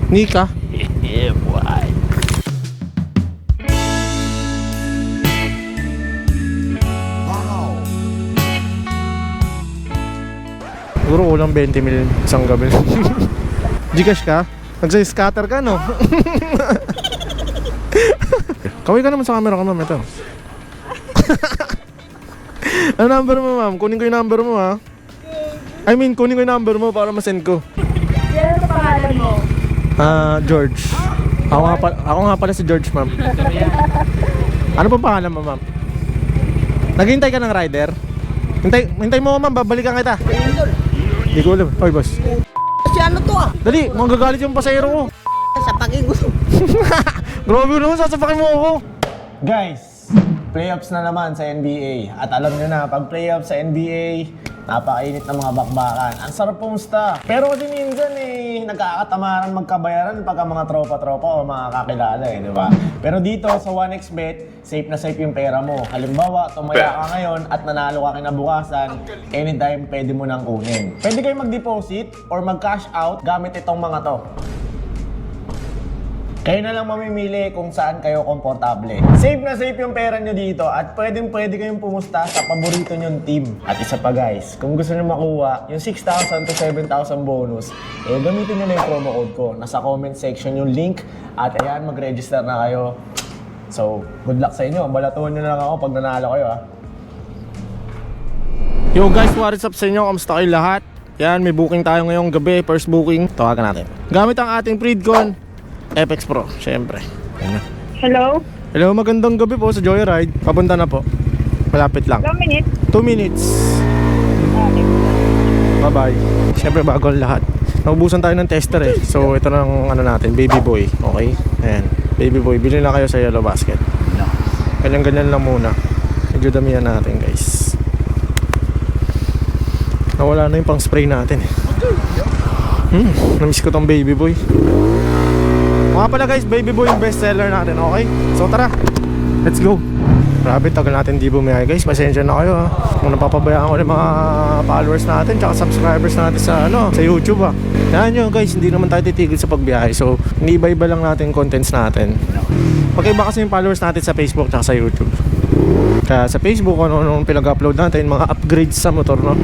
Nika? Yeah, boy. Siguro kulang 20 mil isang gabi. Gcash ka? Nagsa-scatter ka, no? Kaway ka naman sa camera ko, ma'am. Ito. Ano number mo, ma'am? Kunin ko yung number mo, ha? I mean, kunin ko yung number mo para masend ko. Ano pangalan mo? George. Ako nga pala si George, ma'am. Ano pa pangalan mo, ma'am? Naghihintay ka ng rider? Hintay mo, ma'am. Babalikan kita. Hindi ko alam. Oy, boss. Si ano to ah? Dali, magagalit yung pasahero ko. Sa pag-gusto. Grabe naman, sasapakin mo ako. Guys, playoffs na naman sa NBA. At alam nyo na, pag playoffs sa NBA, napakainit ng mga bakbakan. Ang sarap pumusta. Pero kasi minsan nagkakatamaran magkabayaran pagka mga tropa-tropa o mga kakilala di ba? Pero dito sa 1xBet, safe na safe yung pera mo. Halimbawa, tumaya ka ngayon at nanalo ka kinabukasan, anytime pwede mo nang kunin. Pwede kayo mag-deposit or mag-cash out gamit itong mga to. Kayo na lang mamimili kung saan kayo komportable. Safe na safe yung pera nyo dito at pwede kayong pumusta sa paborito nyong team. At isa pa guys, kung gusto nyo makuha yung 6,000 to 7,000 bonus, gamitin nyo na yung promo code ko. Nasa comment section yung link at ayan, mag-register na kayo. So, good luck sa inyo. Balatuhan nyo na lang ako pag nanalo kayo ha. Yo guys, what is up sa inyo? Kamusta kayo lahat? Yan, may booking tayo ngayong gabi. First booking, tawagan natin. Gamit ang ating Freedcon FX Pro, syempre. Hello? Hello, magandang gabi po sa Joyride. Papunta na po. Malapit lang. 2 minutes? 2 minutes. Bye-bye. Syempre bago ang lahat. Naubusan tayo ng tester eh. So ito ng ano natin, baby boy. Okay? Ayan. Baby boy, bilhin na kayo sa Yellow Basket. Ganyan-ganyan lang muna. Medyo damihan natin guys. Nawala na yung pang spray natin eh. Namiss ko tong baby boy. Mga pala guys, baby boy yung best seller natin, okay? So tara, let's go. Grabe, tagal natin di bumiyay guys. Pasensya na kayo ha. Kung napapabayaan ko ng mga followers natin tsaka subscribers natin sa sa YouTube ha. Yan nyo guys, hindi naman tayo titigil sa pagbiyahe. So, iniiba-iba lang natin contents natin. Magkaiba kasi yung followers natin sa Facebook tsaka sa YouTube. Kaya sa Facebook, ano pinag-upload natin, mga upgrades sa motor, no?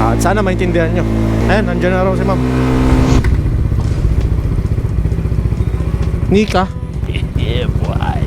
At sana maintindihan nyo. Ayan, nandiyan na raw si ma'am. Nika? Yeah, boy.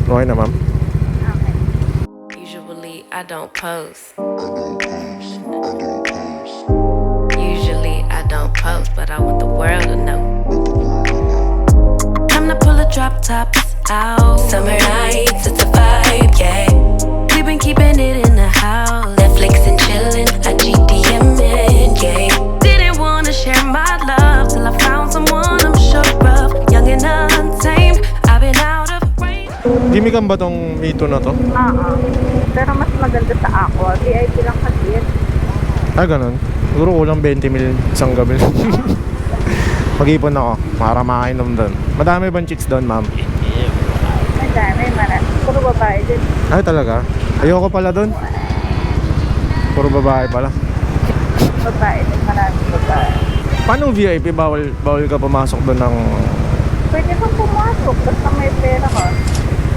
Okay na ma'am. Usually I don't post. Usually I don't post, but I want the world to know. Time to pull a drop top out. Summer nights, it's a vibe, yeah. We've been keeping it in the house. Netflix and chillin', I GDM'in', yeah. Didn't wanna share my love till I found someone I'm sure of. Young and untamed, I've been out of range. Gimikan ba tong Mito na to? Oo. Pero mas maganda sa Aqua. VIP lang kasi yan. Ah, ganun. Siguro kulang 20 mil isang gabi. Mag-ipon ako para makainom doon. Madami bang chicks doon, ma'am? Madami, marami. Puro babae din. Ay, talaga? Ayoko pala doon. Puro babae pala. Babae din, marami babae. Paano VIP? Bawal ka pumasok doon ng... Pwede kang pumasok basta may pera ka.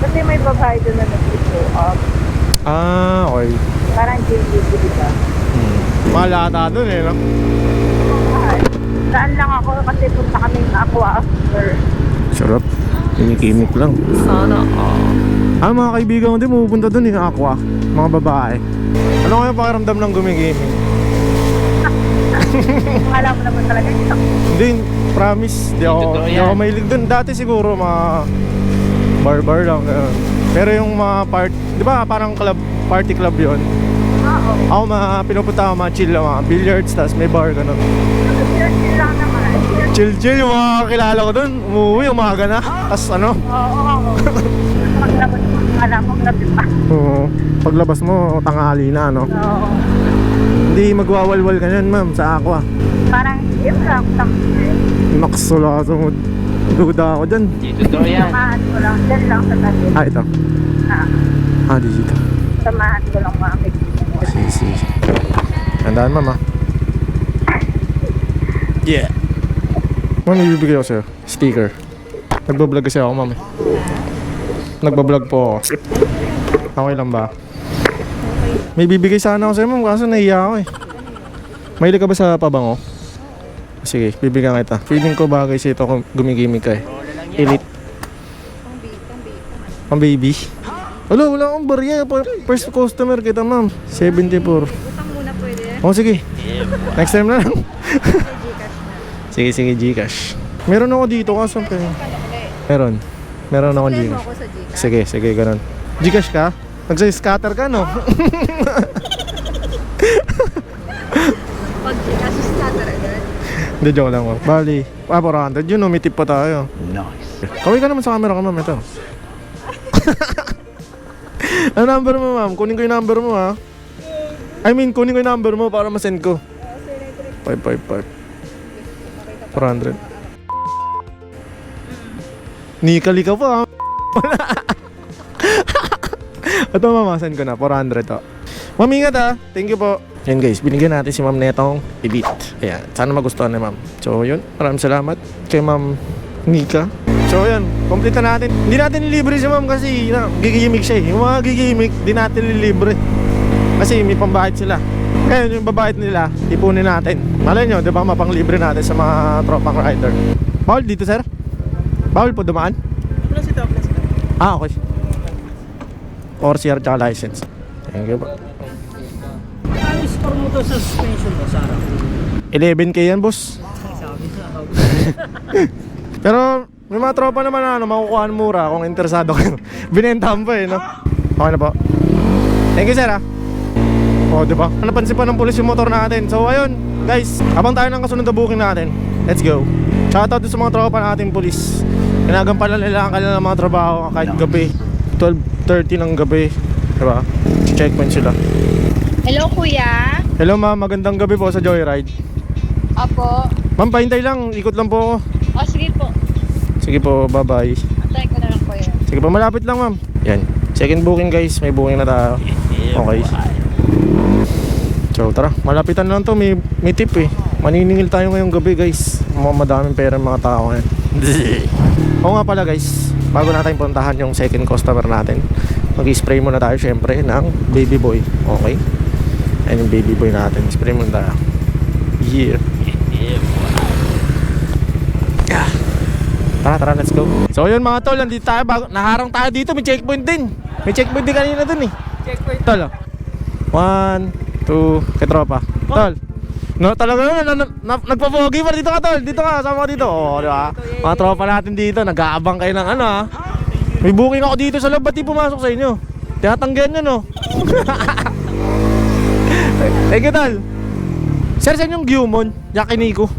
Kasi may babae doon na nag-show up. Ah, okay. Parang GLB, di ba? Mahal ata doon eh, no? Mahal. Saan lang ako kasi punta kaming Aqua after. Sarap. Kinikimik lang. Sana Mga kaibigan ko din pupunta doon yung Aqua. Mga babae. Ano kaya pakiramdam ng gumigimik? Alam mo naman talaga yun. Hindi, promise. Di ako mahilig doon. Dati siguro mga bar lang. Pero yung mga di ba parang party club yon. Oo. Ako pinupunta ako mga chill lang, mga billiards, tas may bar ganun. Chill lang naman. Chill yung mga kilala ko doon. Umuwi, umaga na. Tas ano? Oo. Paglabas mo, alam mo, grabe pa. Paglabas mo, tanghali na, no? Oo. Hindi magwawalwal ka yan, ma'am, sa Aqua. Parang yun lang. Naksula sa mood. Duda ako dyan. Di totoo yan. Samahan ko lang. Diyan lang sa tabi. Ah, ito. Dito. Samahan ko lang mga kaibigan ko. Sige. Tandaan, ma'am, ah. Yeah. Ma'am, ibibigay ko sa'yo. Sticker. Nagbablog kasi ako, ma'am. Nagbablog po ako. Okay lang ba? May bibigay sana ako sa'yo, ma'am, kaso nahiya ako eh. Mahilig ka ba sa pabango? Sige, bibigyan kita. Feeling ko bagay sa ito kung gumigimik ka eh. Elite. Pang baby. Wala akong barya. First customer kita, ma'am. 74. Utang muna pwede. Oh, sige. Next time na lang. Sige, Gcash. Meron ako dito kaso Meron ako Gcash. Ako sa Gcash. Sige, ganun. Gcash ka? Nagsa-scatter ka, no? Pag Gcash ka talaga. Hindi, joke lang, ma'am. Bali, 400 yun, may tip pa tayo. Nice. Kaway ka naman sa camera ka, ma'am. Ito. Ano number mo, ma'am? Kunin ko yung number mo, ha? Kunin ko yung number mo para masend ko. 555 400. Nikali ka pa, ha? Ito, ma'am, send ko na. 400 to. Ma'am, ingat, ha? Thank you po. Yan, guys. Binigyan natin si ma'am netong Elite. Ayan. Sana magustuhan ni ma'am. So, yun. Maraming salamat kay ma'am Nika. So, yun. Complete na natin. Hindi natin nilibre si ma'am kasi gigimik siya eh. Yung mga gigimik, di natin nilibre. Kasi may pambahit sila. Ngayon, yung babahit nila, ipunin natin. Malay nyo, di ba, mapanglibre natin sa mga tropang rider. Bawal dito, sir? Bawal po dumaan? Plus ito. Ah, okay. ORCR tsaka license. Thank you po. Ano score mo to sa suspension ko, Sarah? 11k yan, boss. Pero may mga tropa naman na makukuhaan mura kung interesado kayo. Binentahan pa eh, no? Okay na po. Thank you, sir, ha? O, diba? Napansin pa ng pulis yung motor natin. So, ayun, guys, abang tayo ng kasunod na booking natin. Let's go. Shoutout sa mga tropa natin pulis. Ginagampalan nila ang kanilang mga trabaho kahit gabi. 12:30 ng gabi. Diba? Checkpoint sila. Hello, kuya. Hello, ma'am. Magandang gabi po sa Joyride. Apo. Ma'am, pahintay lang. Ikot lang po ako. O, sige po. Sige po, bye-bye. Antay ko na lang, kuya. Sige po, malapit lang, ma'am. Yan. Second booking, guys. May booking na tayo. Okay. So, tara. Malapitan na lang to. May tip eh. Maniningil tayo ngayong gabi, guys. Madaming pera ng mga tao ngayon. Oo nga pala, guys. Bago natin puntahan yung second customer natin, mag-spray muna tayo syempre ng baby boy. Okay? Ayan yung baby boy natin. Spray muna tayo. Yeah. Yeah. Tara, let's go. So yun mga tol, nandito tayo. Naharang tayo dito, may checkpoint din. May checkpoint din kanina dun eh. Checkpoint. Tol, 1, 2, kay tropa. Tol. No, talaga nagpa-pogi pa dito ka, tol. Dito ka, sama ka dito. Oh, di ba? Mga tropa natin dito, nag-aabang kayo ng ano, ha. May booking ako dito sa loob, ba't di pumasok sa inyo? Tinatanggihan nyo, no? Thank you, tol. Sir, saan yung Gyumon? Yakiniko.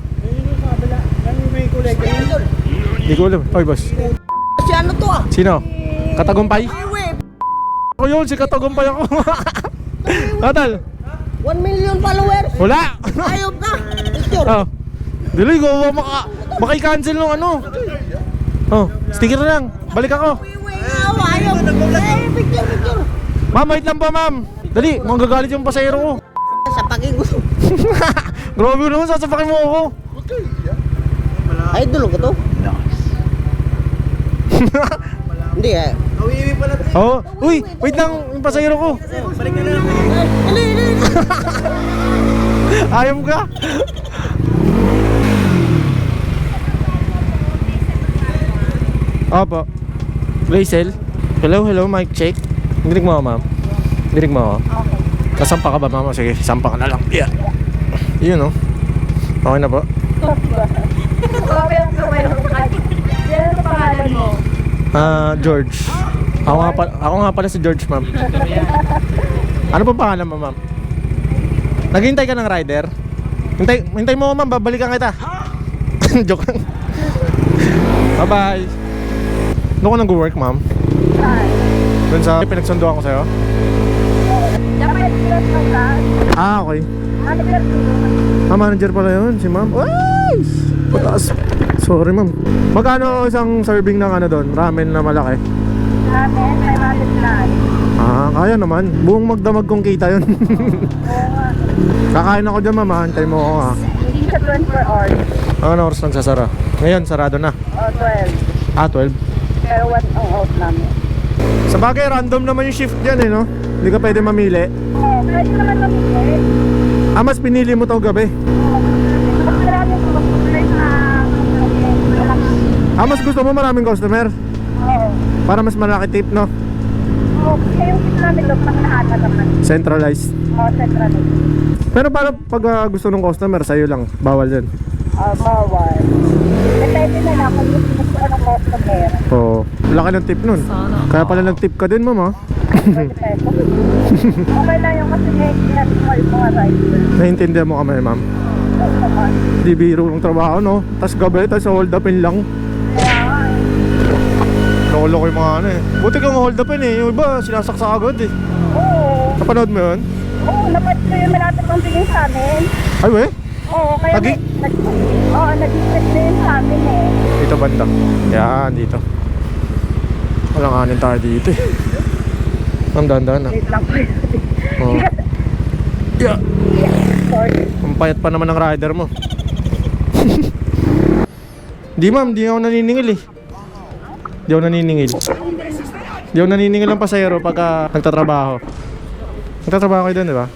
Hindi ko alam. Oy, boss. Si ano to, Sino? Katagumpay? Highway. Ako yun, si Katagumpay ako. Tol. 1 million followers. Wala. Ayop na. Picture. Oh. Dili ko maka-cancel nung ano. Oh, sticker na lang. Balik ako. Ayop. Picture. Ma'am, wait lang po, ma'am. Dali, manggagalit yung pasahero ko. Sa pagigusto. Grabe naman, sasapakin mo ako. Ay, dulo ko to. Hindi eh. Oh, uy, wait lang, yung pasahero ko. Ayaw ka? Opo. Rachel? Hello, mic check. Dinig mo ako, ma'am. Dinig mo ako. Okay. Kasampa ka ba, ma'am? Sige, sampa ka na lang. Yeah. Yun, no? Okay na po. Okay, ang kamay ng pangalan. Yan ang pangalan mo. George. Ako nga pala si George, ma'am. Ano pa pangalan mo, ma'am? Naghihintay ka ng rider? Hintay mo, ma'am. Babalikan kita. Joke lang. Bye-bye. Doon ko nag-work, ma'am. Doon sa pinagsunduan ko sa'yo. Dapat yung pangalan. Okay. Manager ko. Manager pala yun, si ma'am. Ay! Pataas. Sorry ma'am. Magkano isang serving ng ano doon? Ramen na malaki? Namin, may ramen plan. Ah, kaya naman. Buong magdamag kong kita yun. Oo nga. Kakain ako dyan ma'am, antay mo ako ha. Hindi siya 24 hours. Ano oras nagsasara? Ngayon, sarado na. O, 12. Ah, 12. Pero 1 ang out namin. Sa bagay, random naman yung shift dyan eh, no? Hindi ka pwede mamili. Oo, pwede naman mamili. Ah, mas pinili mo to gabi. Mas maraming customer na Ah, mas gusto mo maraming customer? Oo. Para mas malaki tip, no? Oo, kaya yung kita namin doon, panglahat na naman. Centralized. Oo, central. Pero para pag gusto ng customer, sa'yo lang. Bawal din. Bawal. Depende na lang kung gusto ko ng customer. Oo. Laki ng tip nun. Kaya pala nag-tip ka din, ma'am, ha? Depende. Okay lang yung kasi may kinatumal yung mga rider. Naiintindihan mo kami, ma'am. Oo naman. Di biro ng trabaho, no? Tapos gabi, tapos hold upin lang. Kaya nga eh. Lolo ko yung mga ano eh. Buti kang hold upin eh. Yung iba, sinasaksak agad eh. Oo. Napanood mo yun? Oo, napad ko yung malapit ng tingin sa amin. Ay, we? Oo, kaya Lagi? nag-stress na yun sa amin eh. Dito banda. Yan, dito. Walanganin tayo dito eh. Ang dahan-dahan ah. Wait lang po. Oo. Yeah. Sorry. Ang payat pa naman ng rider mo. Di ma'am, di ako naniningil eh. Di ako naniningil. Di ako naniningil ng pasahero pagka nagtatrabaho. Nagtatrabaho kayo doon, di ba?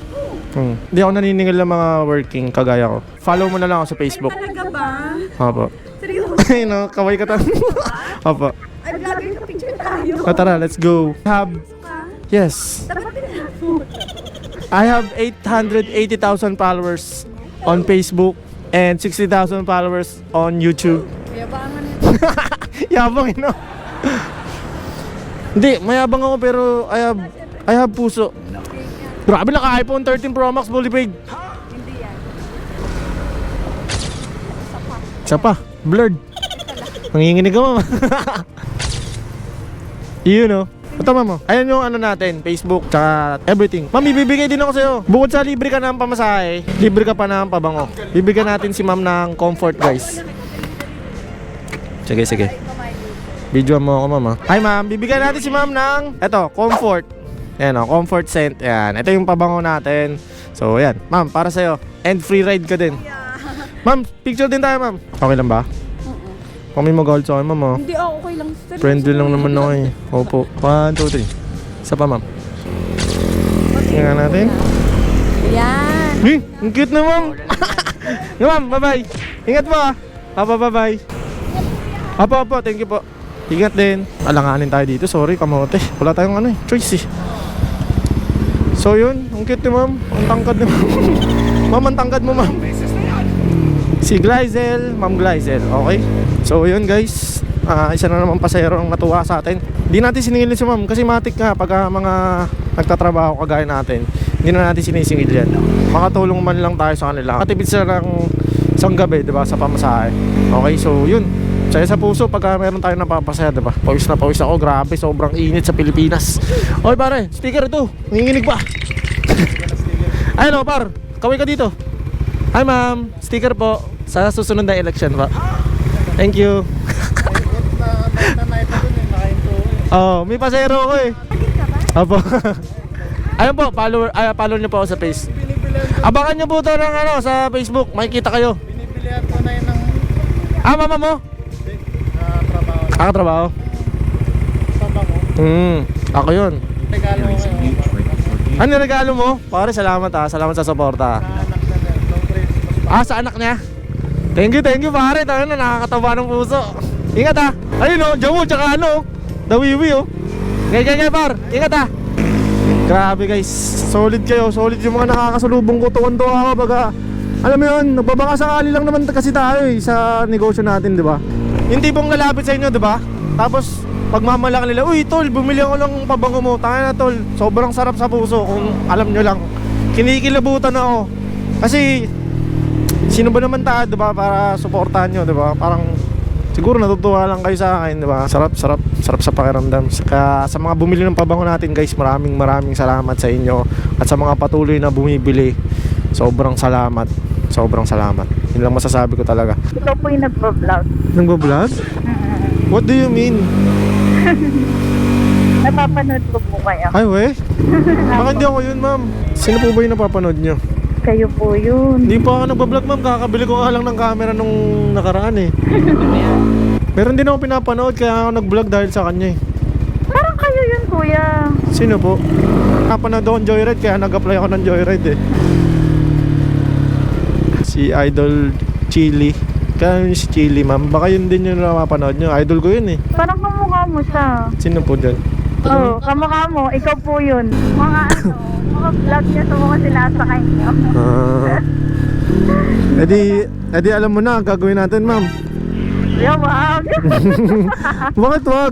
Di ako naniningil ng mga working kagaya ko. Follow mo na lang ako sa Facebook. Talaga ba? Opo. Seryoso? Ay no, kaway ka ta. Opo. Ay, vlogger ka picture tayo. O, tara, let's go. Yes. I have 880,000 followers on Facebook and 60,000 followers on YouTube. Yabangan Yabang, no? Hindi, mayabang ako pero I have puso. Grabe, naka-iPhone 13 Pro Max fully paid. Hindi yan. Isa pa, blurred. Nanginginig ka, mama. Yun, no? Ito, mama. Ayan yung ano natin, Facebook, tsaka everything. Ma'am, ibibigay din ako sa'yo. Bukod sa libre ka ng pamasahe, libre ka pa ng pabango. Bibigyan natin si ma'am ng comfort, guys. Sige, sige. Video mo ako, mama. Hi, ma'am. Bibigyan natin si ma'am ng, eto, comfort. Ayan, o, comfort scent. Ayan. Ito yung pabango natin. So, ayan. Ma'am, para sa'yo. And free ride ka din. Ma'am, picture din tayo, ma'am. Okay lang ba? Kami mag-hold sa akin, ma'am, oh. Hindi ako, okay lang. Friendly lang naman ako eh. Opo. 1, 2, 3. Isa pa, ma'am. Tingnan natin. Yan. Eh, ang cute na, ma'am. Ma'am, bye-bye. Ingat po, ah. Papa, bye-bye. Apo, thank you po. Ingat din. Alanganin tayo dito. Sorry, kamote. Wala tayong ano eh. Choice eh. So yun, ang cute ni ma'am. Ang tangkad ni ma'am. Ma'am, ang tangkad mo, ma'am. Si Glyzel, Ma'am Glyzel. Okay? So yun, guys. Isa na naman pasahero ang natuwa sa atin. Hindi natin siningil si ma'am kasi matik nga pag mga nagtatrabaho kagaya natin. Hindi na natin sinisingil yan. Makatulong man lang tayo sa kanila. Katipid sila ng isang gabi, diba, sa pamasahe. Okay, so yun. Saya sa puso pagka meron tayo napapasaya, diba? Pawis na pawis ako, grabe, sobrang init sa Pilipinas. Oy pare, speaker ito, nanginginig pa. Ayun o par, kaway ka dito. Hi ma'am, sticker po sa susunod na election pa. Thank you. Oh, may pasero ko eh. Opo. Ayun po, follow niyo po ako sa face. Abangan niyo po ito ng ano, sa Facebook, makikita kayo. Binibilihan ko na yun ng Mama mo? trabaho. Trabaho? Sama ko. Ako yun. Regalo ko kayo. Ano regalo mo? Pare, salamat salamat sa suporta. Anak na din. Long Christmas. Sa anak niya? Thank you pare, tayo na, nakakataba ng puso. Ingat ayun o, Jawo, tsaka ano, Dawiwi o. Gaya par, ingat Grabe guys, solid kayo, solid yung mga nakakasalubong ko. Tuwan-tuwa ako baga, alam mo yun, nagbabaka sakali lang naman kasi tayo sa negosyo natin, di ba? Yung tipong lalapit sa inyo, di ba? Tapos pagmamalaki nila, uy tol, bumili ako ng pabango mo. Tanga na tol, sobrang sarap sa puso. Kung alam nyo lang, kinikilabutan ako. Kasi sino ba naman tayo, di ba, para suportahan nyo, di ba? Parang siguro natutuwa lang kayo sa akin, di ba? Sarap sa pakiramdam. Saka sa mga bumili ng pabango natin, guys, maraming salamat sa inyo. At sa mga patuloy na bumibili, sobrang salamat. Sobrang salamat. Yun lang masasabi ko talaga. Ikaw po yung nagpa-vlog. Nagbablog? What do you mean? Napapanood ko po kayo. Ay, we? Baka hindi ako yun, ma'am. Sino po ba yung napapanood nyo? Kayo po yun. Hindi pa ako nagbablog, ma'am. Kakabili ko nga lang ng camera nung nakaraan eh. Pero hindi na ako pinapanood kaya ako nag-vlog dahil sa kanya eh. Parang kayo yun, kuya. Sino po? Napanood ako ng Joyride kaya nag-apply ako ng Joyride eh. Si Idol Chili. Kaya yun si Chili, ma'am. Baka yun din yung napapanood nyo. Idol ko yun eh. Parang kamukha mo siya. Sino po dyan? Oo, kamukha mo. Ikaw po yun. Mga mga vlog niya sa mga sinasakay niyo. Edi alam mo na ang gagawin natin, ma'am. Yeah, wag. Bakit wag?